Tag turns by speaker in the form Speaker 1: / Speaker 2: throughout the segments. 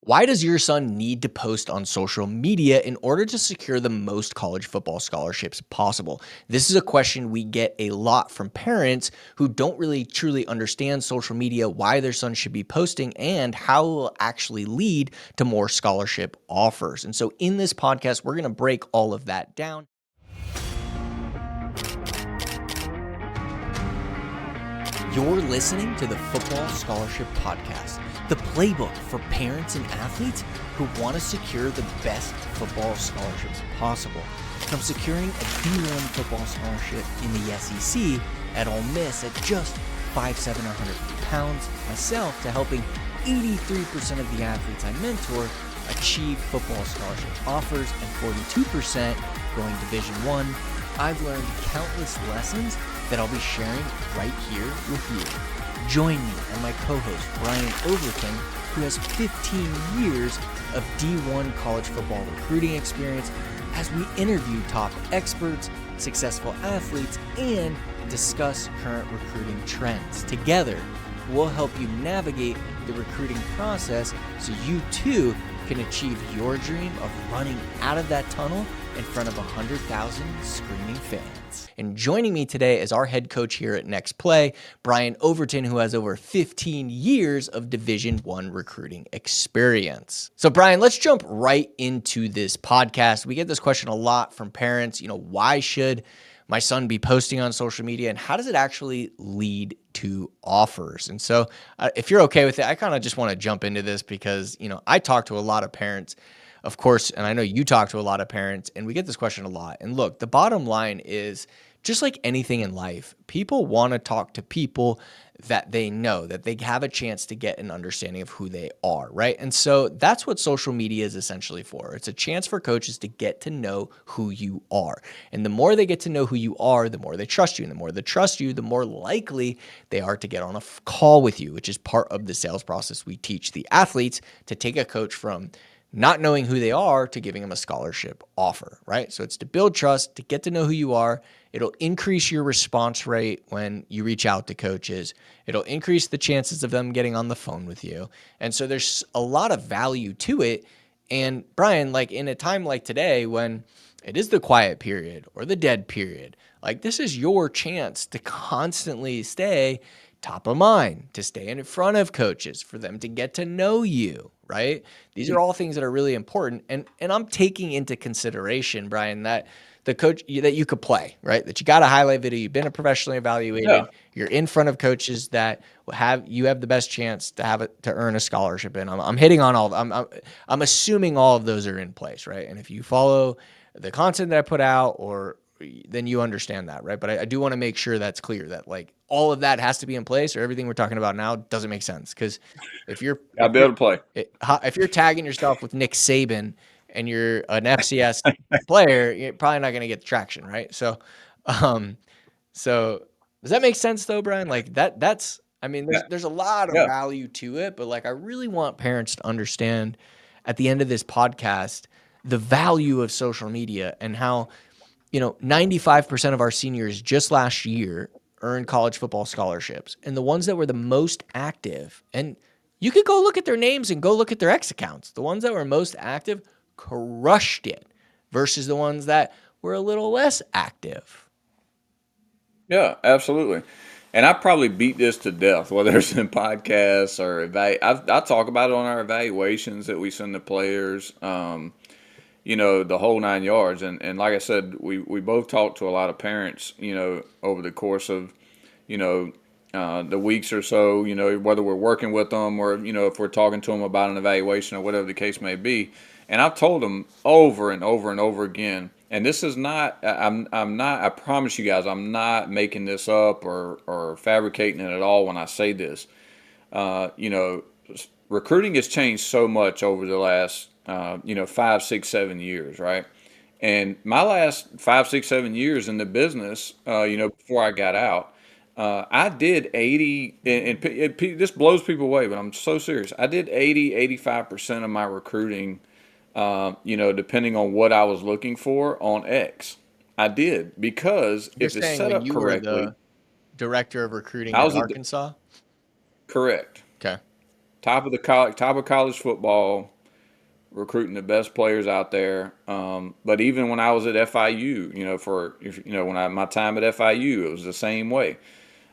Speaker 1: Why does your son need to post on social media in order to secure the most college football scholarships possible? This is a question we get a lot from parents who don't really truly understand social media, why their son should be posting, and how it will actually lead to more scholarship offers. And so in this podcast, we're going to break all of that down. You're listening to the Football Scholarship Podcast, the playbook for parents and athletes who want to secure the best football scholarships possible. From securing a D1 football scholarship in the SEC at Ole Miss at just $5,700 myself, to helping 83% of the athletes I mentor achieve football scholarship offers and 42% going Division I. I've learned countless lessons that I'll be sharing right here with you. Join me and my co-host Brian Overton, who has 15 years of D1 college football recruiting experience, as we interview top experts, successful athletes, and discuss current recruiting trends. Together, we'll help you navigate the recruiting process so you too can achieve your dream of running out of that tunnel in front of 100,000 screaming fans. And joining me today is our head coach here at Next Play, Brian Overton, who has over 15 years of Division I recruiting experience. So Brian, let's jump right into this podcast. We get this question a lot from parents, why should my son be posting on social media, and how does it actually lead to offers? And so if you're okay with it, I kind of just want to jump into this because, I talk to a lot of parents, of course, and I know you talk to a lot of parents, and we get this question a lot. And look, the bottom line is, just like anything in life, people want to talk to people that they know, that they have a chance to get an understanding of who they are, right? And so that's what social media is essentially for. It's a chance for coaches to get to know who you are. And the more they get to know who you are, the more they trust you. And the more they trust you, the more likely they are to get on a call with you, which is part of the sales process. We teach the athletes to take a coach from not knowing who they are to giving them a scholarship offer, right? So it's to build trust, to get to know who you are. It'll increase your response rate when you reach out to coaches. It'll increase the chances of them getting on the phone with you. And so there's a lot of value to it. And Brian, like in a time like today, when it is the quiet period or the dead period, like this is your chance to constantly stay top of mind, to stay in front of coaches, for them to get to know you, right? These are all things that are really important. And I'm taking into consideration, Brian, that the coach that you could play, right? That you got a highlight video, you've been professionally evaluated, you're in front of coaches that have the best chance to earn a scholarship. And I'm hitting on all, I'm assuming all of those are in place, right? And if you follow the content that I put out, then you understand that, right? But I do want to make sure that's clear, that like all of that has to be in place, or everything we're talking about now doesn't make sense. Because if you're tagging yourself with Nick Saban and you're an FCS player, you're probably not going to get traction, right? So does that make sense though, Brian? Like that's there's a lot of value to it, but like I really want parents to understand at the end of this podcast the value of social media and how 95% of our seniors just last year earned college football scholarships. And the ones that were the most active, and you could go look at their names and go look at their X accounts. The ones that were most active crushed it versus the ones that were a little less active.
Speaker 2: Yeah, absolutely. And I probably beat this to death, whether it's in podcasts or I talk about it on our evaluations that we send to players. The whole 9 yards. And like I said, we both talked to a lot of parents, over the course of, the weeks or so, whether we're working with them or, if we're talking to them about an evaluation or whatever the case may be. And I've told them over and over and over again, and this is not, I'm not, I promise you guys, I'm not making this up or fabricating it at all when I say this. Recruiting has changed so much over the last 5, 6, 7 years, right? And my last 5, 6, 7 years in the business, before I got out, I did 80, and this blows people away, but I'm so serious. I did 80, 85% of my recruiting, depending on what I was looking for on X. I did, because
Speaker 1: You're
Speaker 2: if it's
Speaker 1: saying
Speaker 2: set
Speaker 1: when
Speaker 2: up
Speaker 1: you were
Speaker 2: correctly,
Speaker 1: the director of recruiting
Speaker 2: I
Speaker 1: at
Speaker 2: was
Speaker 1: Arkansas?
Speaker 2: correct.
Speaker 1: Okay.
Speaker 2: Top of college football. recruiting the best players out there. But even when I was at FIU, my time at FIU, it was the same way.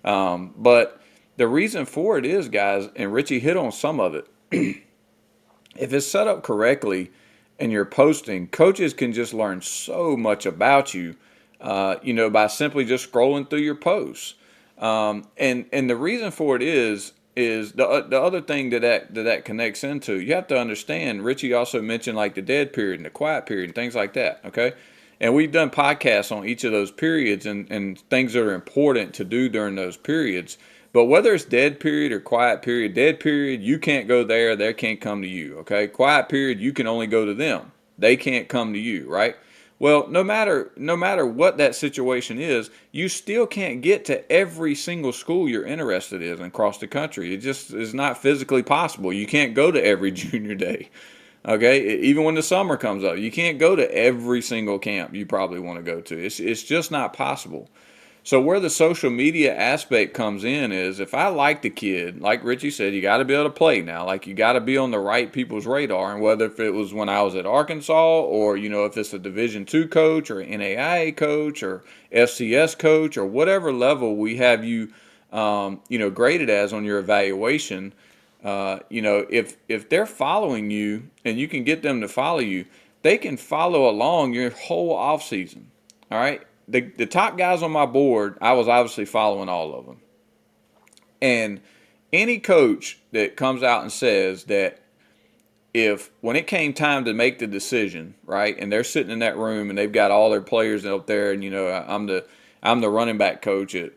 Speaker 2: But the reason for it is, guys, and Richie hit on some of it. If it's set up correctly and you're posting, coaches can just learn so much about you, by simply just scrolling through your posts. And the reason for it is the other thing that connects into. You have to understand. Richie also mentioned like the dead period and the quiet period and things like that. Okay. And we've done podcasts on each of those periods and things that are important to do during those periods. But whether it's dead period or quiet period, dead period, you can't go there. They can't come to you. Okay. Quiet period, you can only go to them. They can't come to you. Right. Well, no matter what that situation is, you still can't get to every single school you're interested in across the country. It just is not physically possible. You can't go to every junior day. Okay, even when the summer comes up, you can't go to every single camp you probably want to go to. It's just not possible. So where the social media aspect comes in is if I like the kid, like Richie said, you got to be able to play now. Like you got to be on the right people's radar. And whether if it was when I was at Arkansas or, if it's a Division II coach or NAIA coach or FCS coach or whatever level we have you, graded as on your evaluation, if they're following you and you can get them to follow you, they can follow along your whole off season. All right. The top guys on my board, I was obviously following all of them. And any coach that comes out and says that if when it came time to make the decision, right, and they're sitting in that room and they've got all their players up there, and I'm the running back coach at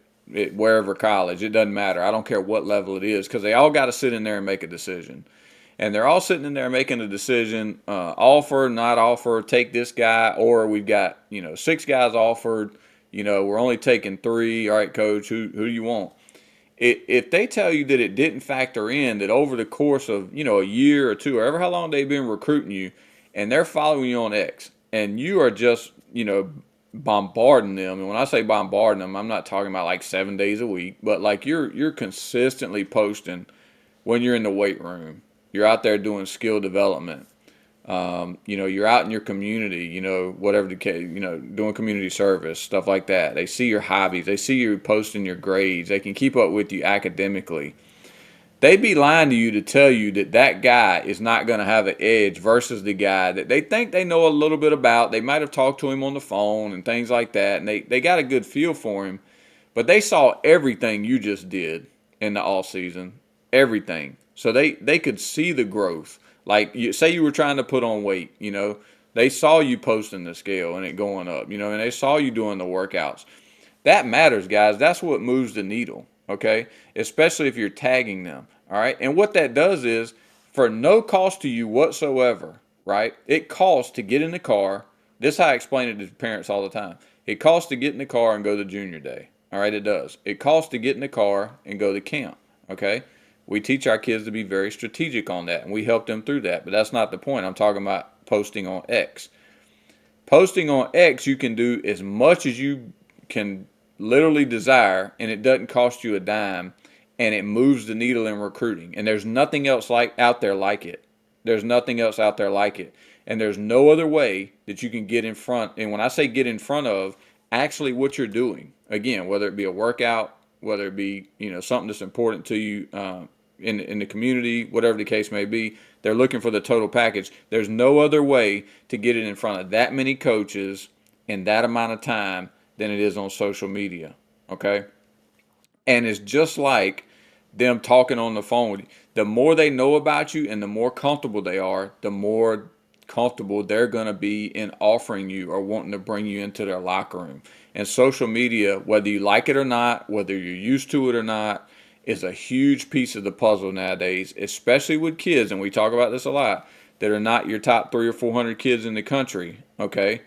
Speaker 2: wherever college, it doesn't matter. I don't care what level it is because they all got to sit in there and make a decision. And they're all sitting in there making a decision, offer, not offer, take this guy, or we've got, 6 guys offered, we're only taking 3. All right, coach, who do you want? If they tell you that it didn't factor in, that over the course of, a year or two, or ever how long they've been recruiting you, and they're following you on X, and you are just, bombarding them. And when I say bombarding them, I'm not talking about like 7 days a week, but like you're consistently posting when you're in the weight room. You're out there doing skill development. You're out in your community, whatever the case, doing community service, stuff like that. They see your hobbies. They see you posting your grades. They can keep up with you academically. They'd be lying to you to tell you that that guy is not going to have an edge versus the guy that they think they know a little bit about. They might have talked to him on the phone and things like that, and they got a good feel for him. But they saw everything you just did in the off season, everything. So they could see the growth. Like say you were trying to put on weight, they saw you posting the scale and it going up, and they saw you doing the workouts. That matters, guys. That's what moves the needle, okay? Especially if you're tagging them, all right? And what that does is, for no cost to you whatsoever, right? It costs to get in the car. This is how I explain it to parents all the time. It costs to get in the car and go to junior day, all right? It does. It costs to get in the car and go to camp, okay? We teach our kids to be very strategic on that, and we help them through that. But that's not the point. I'm talking about posting on X. Posting on X, you can do as much as you can literally desire, and it doesn't cost you a dime, and it moves the needle in recruiting. And there's nothing else out there like it. There's nothing else out there like it. And there's no other way that you can get in front. And when I say get in front of, actually what you're doing. Again, whether it be a workout, whether it be something that's important to you in the community, whatever the case may be, they're looking for the total package. There's no other way to get it in front of that many coaches in that amount of time than it is on social media, okay? And it's just like them talking on the phone with you. The more they know about you and the more comfortable they are, the more comfortable they're going to be in offering you or wanting to bring you into their locker room. And social media, whether you like it or not, whether you're used to it or not, is a huge piece of the puzzle nowadays, especially with kids, and we talk about this a lot, that are not your top 300 or 400 kids in the country, okay?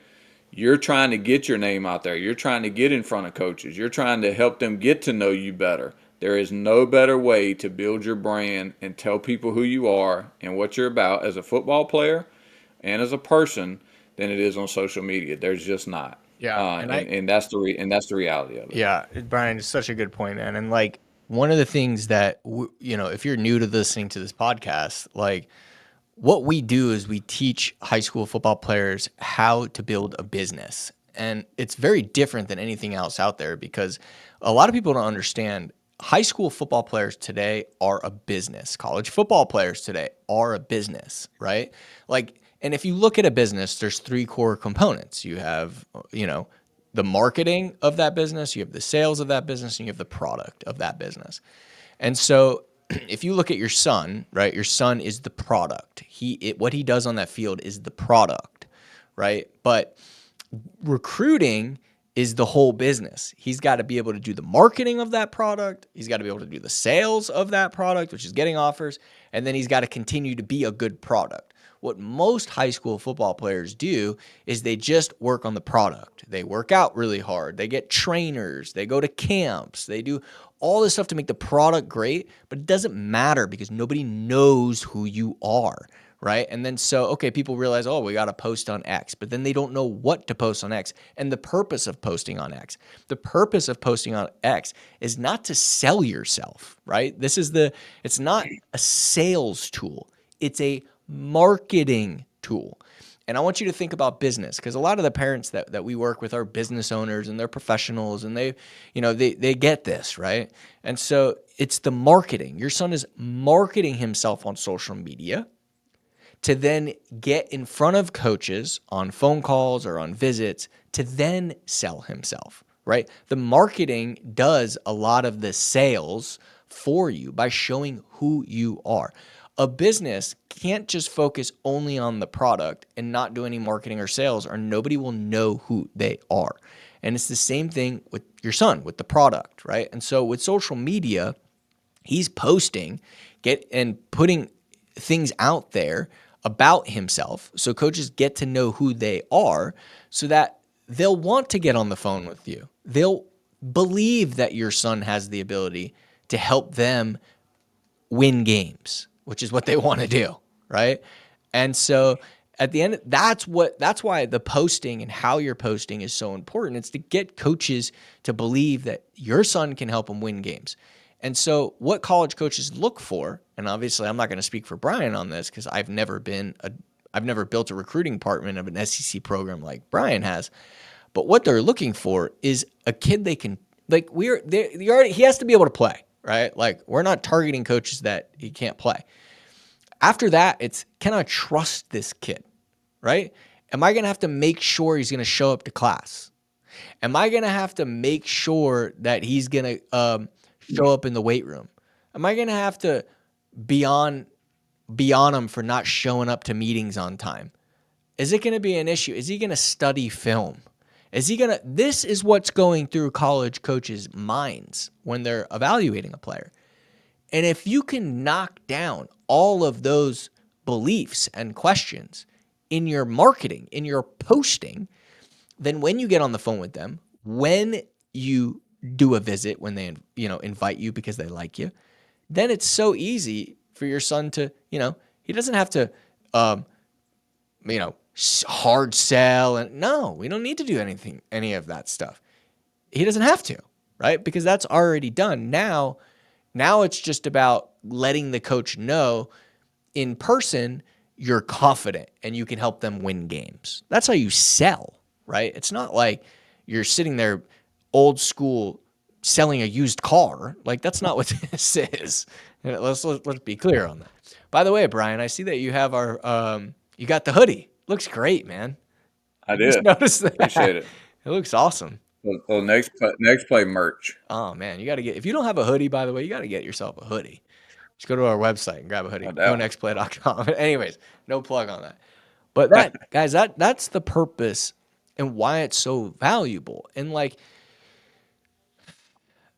Speaker 2: You're trying to get your name out there. You're trying to get in front of coaches. You're trying to help them get to know you better. There is no better way to build your brand and tell people who you are and what you're about as a football player and as a person than it is on social media. There's just not.
Speaker 3: Yeah,
Speaker 2: and that's the reality of it.
Speaker 3: Yeah, Brian, it's such a good point, man. And like one of the things that if you're new to listening to this podcast, like what we do is we teach high school football players how to build a business. And it's very different than anything else out there because a lot of people don't understand high school football players today are a business. College football players today are a business, right? Like, and if you look at a business, there's three core components. You have, the marketing of that business, you have the sales of that business, and you have the product of that business. And so if you look at your son, right, your son is the product. What he does on that field is the product, right? But recruiting is the whole business. He's got to be able to do the marketing of that product. He's got to be able to do the sales of that product, which is getting offers. And then he's got to continue to be a good product. What most high school football players do is they just work on the product. They work out really hard. They get trainers. They go to camps. They do all this stuff to make the product great, but it doesn't matter because nobody knows who you are, right? And then people realize, oh, we got to post on X, but then they don't know what to post on X and the purpose of posting on X. The purpose of posting on X is not to sell yourself, right? It's not a sales tool. It's a marketing tool. And I want you to think about business because a lot of the parents that we work with are business owners and they're professionals and they get this, right? And so it's the marketing. Your son is marketing himself on social media to then get in front of coaches on phone calls or on visits to then sell himself, right? The marketing does a lot of the sales for you by showing who you are. A business can't just focus only on the product and not do any marketing or sales, or nobody will know who they are. And it's the same thing with your son, with the product, right? And so with social media, he's posting, putting things out there about himself so coaches get to know who they are so that they'll want to get on the phone with you. They'll believe that your son has the ability to help them win games, which is what they want to do, right? And so at the end, that's why the posting and how you're posting is so important. It's to get coaches to believe that your son can help them win games. And so what college coaches look for, and obviously I'm not going to speak for Brian on this because I've never built a recruiting department of an SEC program like Brian has, but what they're looking for is a kid they can, like he has to be able to play, right? Like we're not targeting coaches that he can't play. After that, it's, can I trust this kid, right? Am I going to have to make sure he's going to show up to class? Am I going to have to make sure that he's going to show up in the weight room? Am I going to have to be on him for not showing up to meetings on time? Is it going to be an issue? Is he going to study film? This is what's going through college coaches' minds when they're evaluating a player. And if you can knock down all of those beliefs and questions in your marketing, in your posting, then when you get on the phone with them, when you do a visit, when they invite you because they like you, then it's so easy for your son to, he doesn't have to, hard sell. And no, we don't need to do any of that stuff. He doesn't have to, right? Because that's already done. Now it's just about letting the coach know in person you're confident and you can help them win games. That's how you sell, right? It's not like you're sitting there old school selling a used car. Like that's not what this is. Let's be clear on that. By the way, Brian, I see that you have you got the hoodie. Looks great, man.
Speaker 2: I did.
Speaker 3: Just noticed that.
Speaker 2: Appreciate it.
Speaker 3: It looks awesome.
Speaker 2: Well, next play merch.
Speaker 3: Oh man, if you don't have a hoodie, by the way, you got to get yourself a hoodie. Just go to our website and grab a hoodie. Go nextplay.com. Anyways, no plug on that. But that's the purpose and why it's so valuable. And like,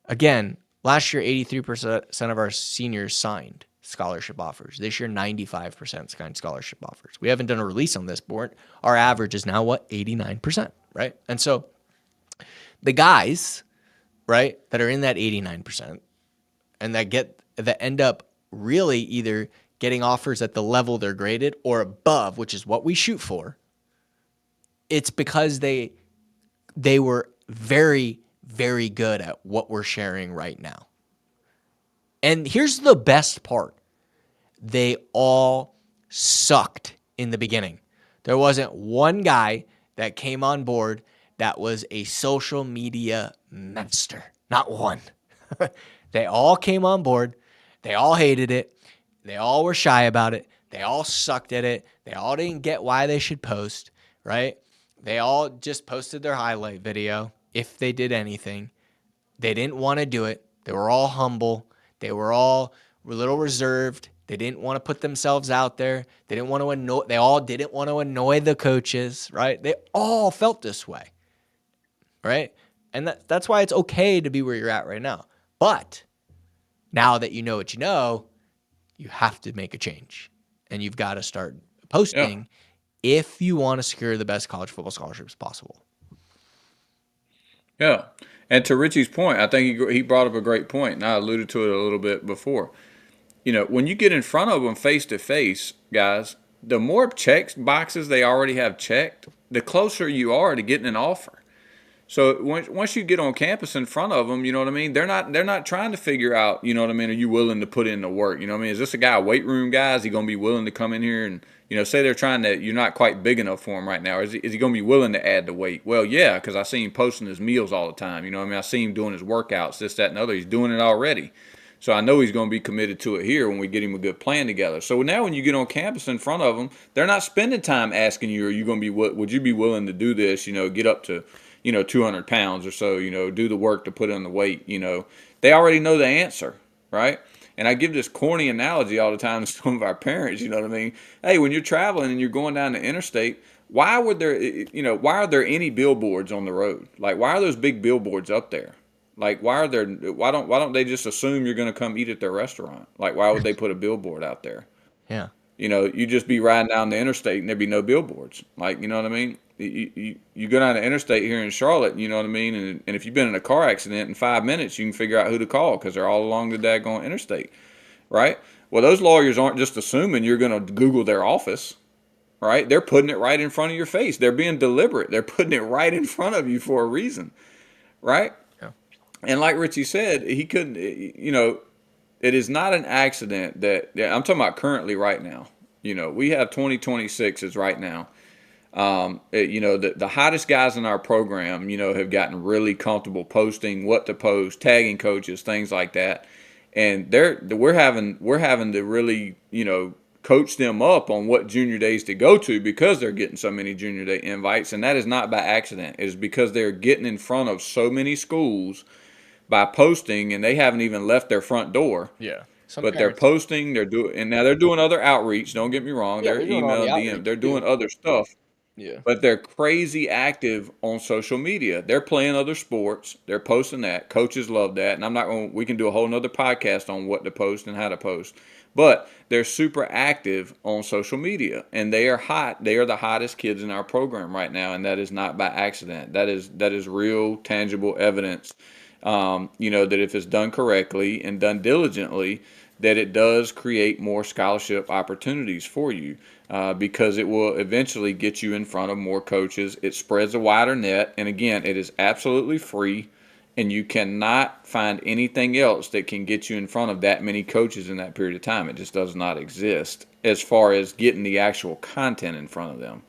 Speaker 3: again, last year, 83% of our seniors signed scholarship offers. This year, 95% signed scholarship offers. We haven't done a release on this board. Our average is now 89%, right? And so the guys, right, that are in that 89% and that end up really either getting offers at the level they're graded or above, which is what we shoot for, it's because they were very, very good at what we're sharing right now. And here's the best part. They all sucked in the beginning. There wasn't one guy that came on board that was a social media master. Not one. They all came on board. They all hated it. They all were shy about it. They all sucked at it. They all didn't get why they should post, right? They all just posted their highlight video if they did anything. They didn't want to do it. They were all humble. They were all a little reserved. They didn't want to put themselves out there. They didn't want to annoy. They all didn't want to annoy the coaches, right? They all felt this way, right? And that's why it's okay to be where you're at right now. But now that you know what you have to make a change, and you've got to start posting if you want to secure the best college football scholarships possible.
Speaker 2: Yeah. And to Richie's point, I think he brought up a great point, and I alluded to it a little bit before. When you get in front of them face to face, guys, the more check boxes they already have checked, the closer you are to getting an offer. So once you get on campus in front of them, you know what I mean? They're not trying to figure out, you know what I mean? Are you willing to put in the work? You know what I mean? Is this a guy, a weight room guy? Is he going to be willing to come in here and, say they're you're not quite big enough for him right now. Is he going to be willing to add the weight? Well, yeah, because I see him posting his meals all the time. You know what I mean? I see him doing his workouts, this, that, and other. He's doing it already. So I know he's going to be committed to it here when we get him a good plan together. So now when you get on campus in front of them, they're not spending time asking you, are you going to be, would you be willing to do this, get up to, 200 pounds or so, do the work to put on the weight, they already know the answer, right? And I give this corny analogy all the time to some of our parents, you know what I mean? Hey, when you're traveling and you're going down the interstate, why are there any billboards on the road? Like, why are those big billboards up there? Like, why don't they just assume you're going to come eat at their restaurant? Like, why would they put a billboard out there?
Speaker 3: Yeah.
Speaker 2: You just be riding down the interstate and there'd be no billboards. Like, you know what I mean? You go down the interstate here in Charlotte, you know what I mean? And if you've been in a car accident in 5 minutes, you can figure out who to call because they're all along the daggone interstate, right? Well, those lawyers aren't just assuming you're going to Google their office, right? They're putting it right in front of your face. They're being deliberate. They're putting it right in front of you for a reason, right? Yeah. And like Richie said, he couldn't, it is not an accident that I'm talking about currently right now. We have 2026s right now. The hottest guys in our program, have gotten really comfortable posting what to post, tagging coaches, things like that. And we're having to really, coach them up on what junior days to go to because they're getting so many junior day invites. And that is not by accident. It is because they're getting in front of so many schools by posting, and they haven't even left their front door.
Speaker 3: Yeah.
Speaker 2: But they're posting, they're doing other outreach. Don't get me wrong. They're emailing, DM, they're doing other stuff.
Speaker 3: Yeah.
Speaker 2: But they're crazy active on social media. They're playing other sports. They're posting that. Coaches love that. And we can do a whole nother podcast on what to post and how to post. But they're super active on social media. And they are hot. They are the hottest kids in our program right now. And that is not by accident. That is real, tangible evidence, that if it's done correctly and done diligently, that it does create more scholarship opportunities for you. Because it will eventually get you in front of more coaches. It spreads a wider net. And again, it is absolutely free. And you cannot find anything else that can get you in front of that many coaches in that period of time. It just does not exist as far as getting the actual content in front of them.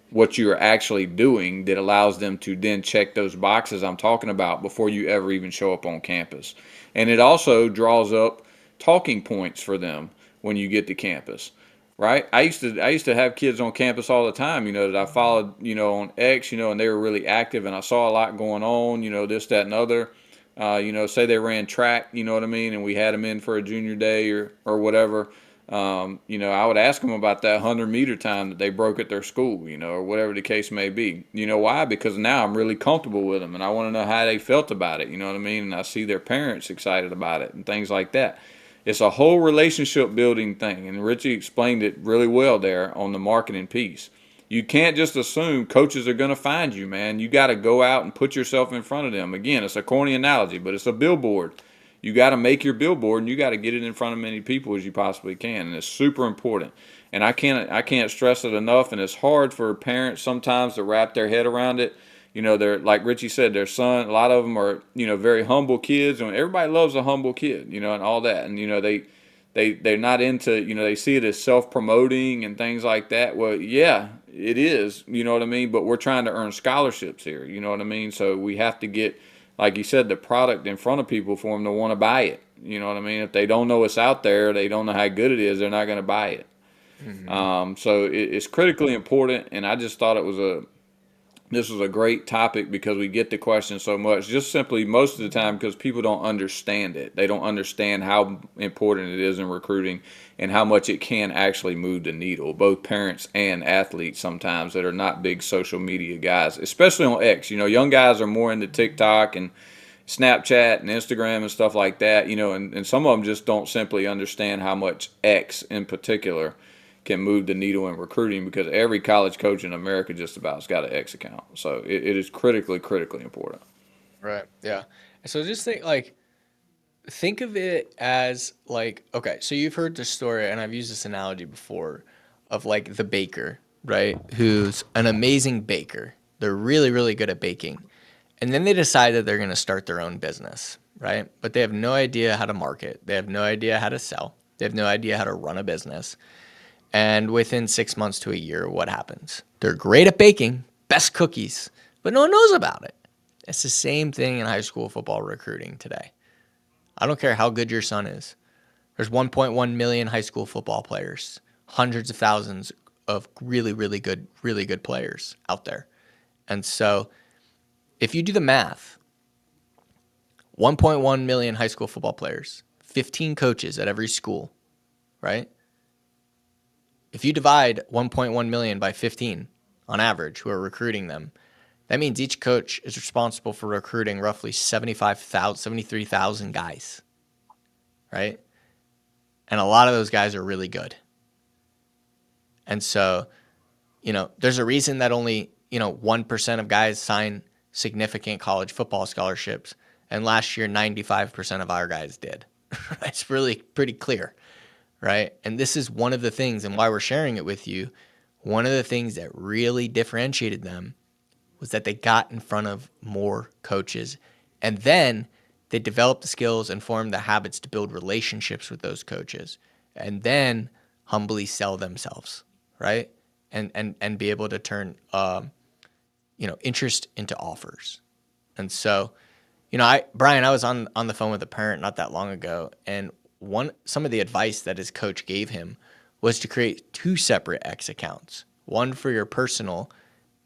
Speaker 2: What you're actually doing that allows them to then check those boxes I'm talking about before you ever even show up on campus. And it also draws up talking points for them when you get to campus. Right. I used to have kids on campus all the time, that I followed, on X, and they were really active and I saw a lot going on, this, that, and other, say they ran track, you know what I mean? And we had them in for a junior day or whatever. I would ask them about that 100-meter time that they broke at their school, or whatever the case may be. You know why? Because now I'm really comfortable with them and I want to know how they felt about it. You know what I mean? And I see their parents excited about it and things like that. It's a whole relationship building thing, and Richie explained it really well there on the marketing piece. You can't just assume coaches are going to find you, man. You got to go out and put yourself in front of them. Again, it's a corny analogy, but it's a billboard. You got to make your billboard, and you got to get it in front of as many people as you possibly can, and it's super important. And I can't stress it enough, and it's hard for parents sometimes to wrap their head around it. They're like Richie said, their son, a lot of them are, very humble kids, and everybody loves a humble kid, and all that. And, they're not into, they see it as self-promoting and things like that. Well, yeah, it is, you know what I mean? But we're trying to earn scholarships here, you know what I mean? So we have to get, like you said, the product in front of people for them to want to buy it. You know what I mean? If they don't know it's out there, they don't know how good it is, they're not going to buy it. So it's critically important, and I just thought this was a great topic because we get the question so much, just simply most of the time because people don't understand it. They don't understand how important it is in recruiting and how much it can actually move the needle, both parents and athletes sometimes that are not big social media guys, especially on X. Young guys are more into TikTok and Snapchat and Instagram and stuff like that, and some of them just don't simply understand how much X in particular can move the needle in recruiting, because every college coach in America just about has got an X account. So it is critically important.
Speaker 3: Right. Yeah. So just think of it as like, okay, so you've heard the story, and I've used this analogy before, of like the baker, right? Who's an amazing baker. They're really, really good at baking. And then they decide that they're going to start their own business, right? But they have no idea how to market. They have no idea how to sell. They have no idea how to run a business. And within 6 months to a year, what happens? They're great at baking, best cookies, but no one knows about it. It's the same thing in high school football recruiting today. I don't care how good your son is. There's 1.1 million high school football players, hundreds of thousands of really, really good players out there. And so if you do the math, 1.1 million high school football players, 15 coaches at every school, right? If you divide 1.1 million by 15 on average who are recruiting them, that means each coach is responsible for recruiting roughly 73,000 guys, right? And a lot of those guys are really good. And so, there's a reason that only, 1% of guys sign significant college football scholarships. And last year, 95% of our guys did. It's really pretty clear. Right? And this is one of the things, and why we're sharing it with you, one of the things that really differentiated them was that they got in front of more coaches, and then they developed the skills and formed the habits to build relationships with those coaches, and then humbly sell themselves, right? And be able to turn interest into offers. And so, Brian, I was on the phone with a parent not that long ago, and some of the advice that his coach gave him was to create 2 separate X accounts, one for your personal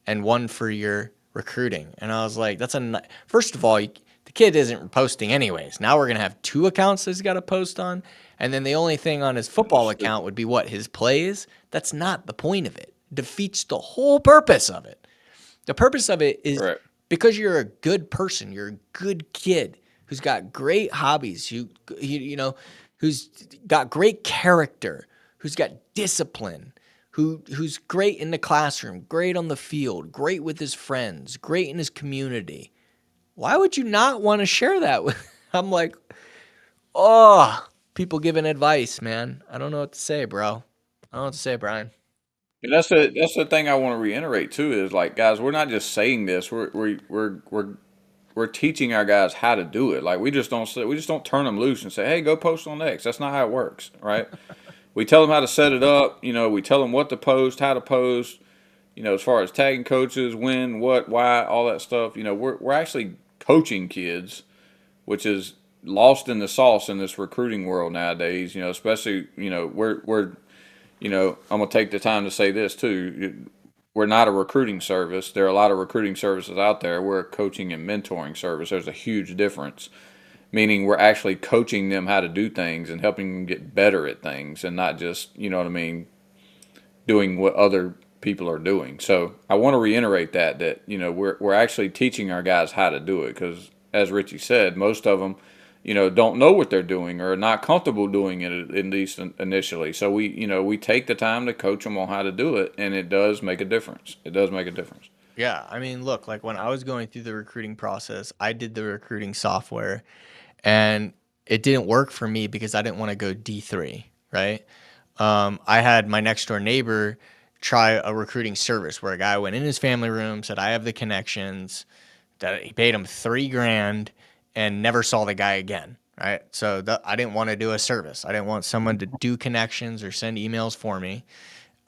Speaker 3: and one for your recruiting. And I was like, first of all, the kid isn't posting anyways. Now we're going to have 2 accounts that he's got to post on. And then the only thing on his football account would be what his plays. That's not the point of it. It defeats the whole purpose of it. The purpose of it is right. Because you're a good person, you're a good kid who's got great hobbies, who's got great character, who's got discipline, who's great in the classroom, great on the field, great with his friends, great in his community. Why would you not want to share that with? I'm like, people giving advice, man. I don't know what to say, bro. I don't know what to say, Brian.
Speaker 2: And that's the thing I want to reiterate too, is like, guys, we're not just saying this. We're teaching our guys how to do it. Like we just don't turn them loose and say, "Hey, go post on X." That's not how it works, right? We tell them how to set it up. We tell them what to post, how to post. As far as tagging coaches, when, what, why, all that stuff. We're actually coaching kids, which is lost in the sauce in this recruiting world nowadays. Especially we're I'm gonna take the time to say this too. We're not a recruiting service. There are a lot of recruiting services out there. We're a coaching and mentoring service. There's a huge difference, meaning we're actually coaching them how to do things and helping them get better at things, and not just, doing what other people are doing. So I want to reiterate that we're actually teaching our guys how to do it, because as Richie said, most of them don't know what they're doing or are not comfortable doing it, at least initially. So we take the time to coach them on how to do it, and it does make a difference. It does make a difference.
Speaker 3: Yeah, I mean, look, like when I was going through the recruiting process, I did the recruiting software, and it didn't work for me because I didn't want to go D3, right? I had my next door neighbor try a recruiting service where a guy went in his family room, said, "I have the connections," that he paid him $3,000 and never saw the guy again, right? So I didn't want to do a service. I didn't want someone to do connections or send emails for me.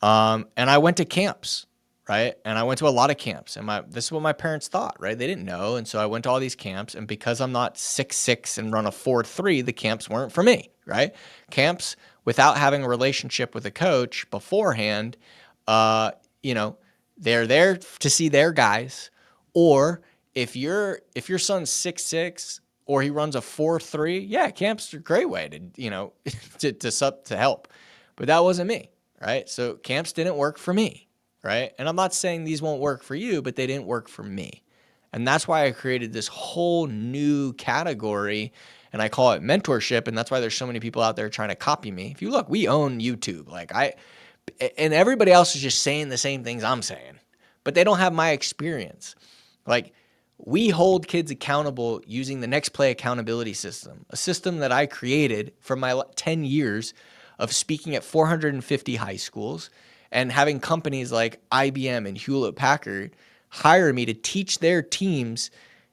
Speaker 3: And I went to camps, right? And I went to a lot of camps, and this is what my parents thought, right? They didn't know, and so I went to all these camps, and because I'm not 6'6" and run a 4'3", the camps weren't for me, right? Camps without having a relationship with a coach beforehand, you know, they're there to see their guys, or if your son's 6'6" or he runs a 4'3", yeah, camp's a great way to, to help. But that wasn't me, right? So camps didn't work for me, right? And I'm not saying these won't work for you, but they didn't work for me. And that's why I created this whole new category, and I call it mentorship. And that's why there's so many people out there trying to copy me. If you look, we own YouTube. And everybody else is just saying the same things I'm saying, but they don't have my experience. Like, we hold kids accountable using the Next Play accountability system, a system that I created from my 10 years of speaking at 450 high schools and having companies like IBM and Hewlett Packard hire me to teach their teams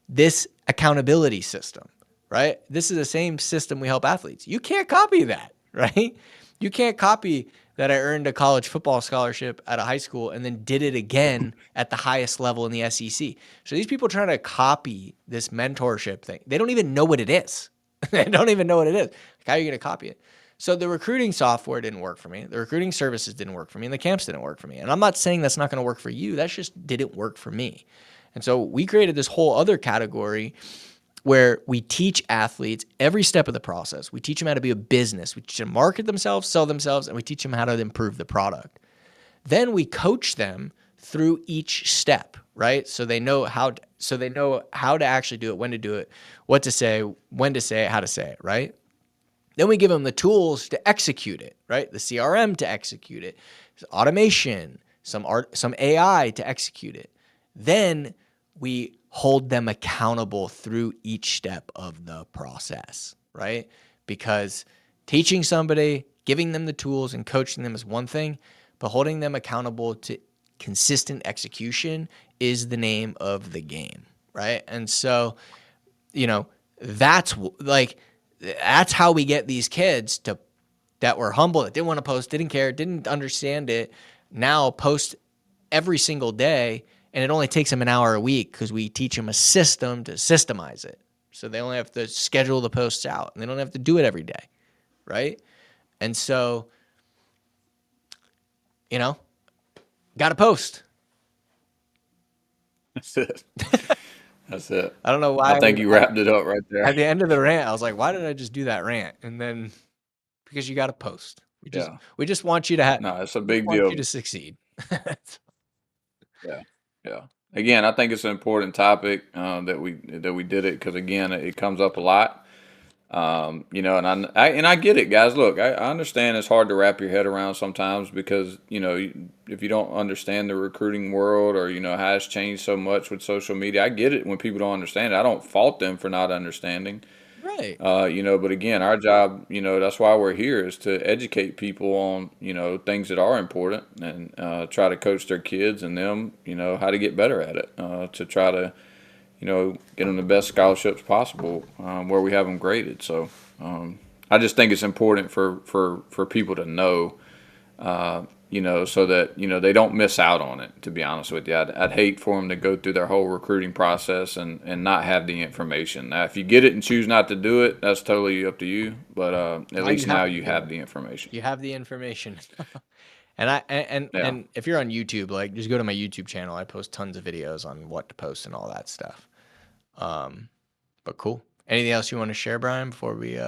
Speaker 3: this accountability system, right? This is the same system we help athletes. You can't copy that, right? You can't copy that I earned a college football scholarship at a high school and then did it again at the highest level in the SEC. So these people trying to copy this mentorship thing, they don't even know what it is. They don't even know what it is. Like, how are you going to copy it? So the recruiting software didn't work for me. The recruiting services didn't work for me. And the camps didn't work for me. And I'm not saying that's not going to work for you. That just didn't work for me. And so we created this whole other category where we teach athletes every step of the process. We teach them how to be a business. We teach them to market themselves, sell themselves, and we teach them how to improve the product. Then we coach them through each step, right? So they know how to actually do it, when to do it, what to say, when to say it, how to say it, right? Then we give them the tools to execute it, right? The CRM to execute it, automation, some AI to execute it. Then we hold them accountable through each step of the process, right? Because teaching somebody, giving them the tools and coaching them is one thing, but holding them accountable to consistent execution is the name of the game, right? And so, that's how we get these kids that were humble, that didn't want to post, didn't care, didn't understand it, now post every single day. And it only takes them an hour a week because we teach them a system to systemize it. So they only have to schedule the posts out, and they don't have to do it every day, right? And so, got to post.
Speaker 2: That's it. That's it.
Speaker 3: I don't know why.
Speaker 2: I think you wrapped it up right there.
Speaker 3: At the end of the rant, I was like, why did I just do that rant? And then, because you got to post. We just want you to have.
Speaker 2: No, it's a big
Speaker 3: want
Speaker 2: deal.
Speaker 3: you to succeed.
Speaker 2: Yeah. Again, I think it's an important topic that we did it because, again, it comes up a lot. And I get it, guys. Look, I understand it's hard to wrap your head around sometimes because if you don't understand the recruiting world or how it's changed so much with social media, I get it when people don't understand it. I don't fault them for not understanding.
Speaker 3: Right.
Speaker 2: But again, our job, that's why we're here, is to educate people on, things that are important and try to coach their kids and them, how to get better at it, to try to, get them the best scholarships possible where we have them graded. So I just think it's important for people to know, so that, they don't miss out on it, to be honest with you. I'd hate for them to go through their whole recruiting process and not have the information. Now, if you get it and choose not to do it, that's totally up to you. But at least now you have the information.
Speaker 3: You have the information. And if you're on YouTube, just go to my YouTube channel. I post tons of videos on what to post and all that stuff. But cool. Anything else you want to share, Brian, before we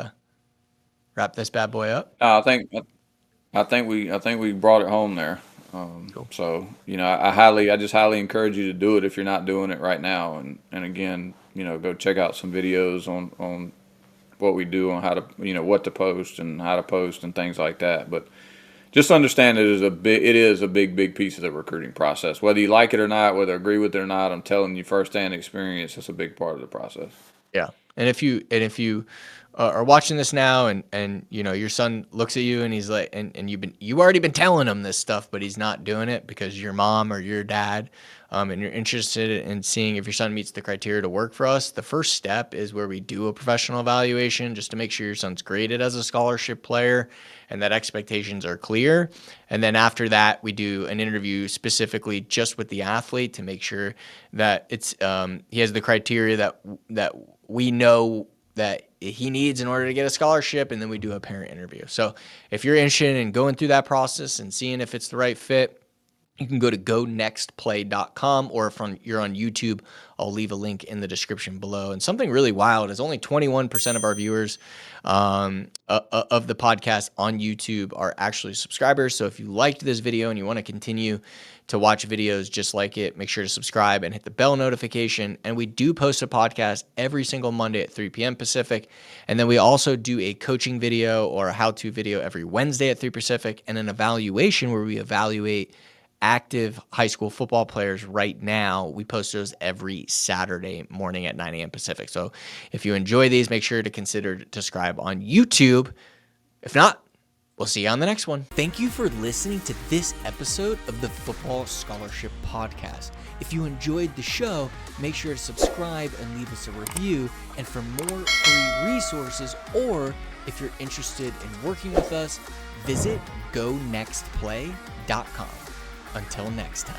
Speaker 3: wrap this bad boy up?
Speaker 2: I think we brought it home there.
Speaker 3: Cool.
Speaker 2: So I just highly encourage you to do it if you're not doing it right now. And again, go check out some videos on what we do, on how to what to post and how to post and things like that. But just understand it is a big piece of the recruiting process. Whether you like it or not, whether you agree with it or not, I'm telling you, firsthand experience, it's a big part of the process.
Speaker 3: Yeah. And if you are watching this now, and you know your son looks at you and he's like, and you've already been telling him this stuff, but he's not doing it because your mom or your dad, and you're interested in seeing if your son meets the criteria to work for us, the first step is where we do a professional evaluation just to make sure your son's graded as a scholarship player and that expectations are clear. And then after that, we do an interview specifically just with the athlete to make sure that it's he has the criteria that we know that he needs in order to get a scholarship, and then we do a parent interview. So if you're interested in going through that process and seeing if it's the right fit, you can go to gonextplay.com, or if you're on YouTube, I'll leave a link in the description below. And something really wild is only 21% of our viewers of the podcast on YouTube are actually subscribers. So if you liked this video and you want to continue to watch videos just like it, make sure to subscribe and hit the bell notification. And we do post a podcast every single Monday at 3 p.m. Pacific. And then we also do a coaching video or a how-to video every Wednesday at 3 Pacific, and an evaluation where we evaluate active high school football players right now. We post those every Saturday morning at 9 a.m. Pacific. So if you enjoy these, make sure to consider to subscribe on YouTube. If not, we'll see you on the next one.
Speaker 1: Thank you for listening to this episode of the Football Scholarship Podcast. If you enjoyed the show, make sure to subscribe and leave us a review. And for more free resources, or if you're interested in working with us, visit gonextplay.com. Until next time.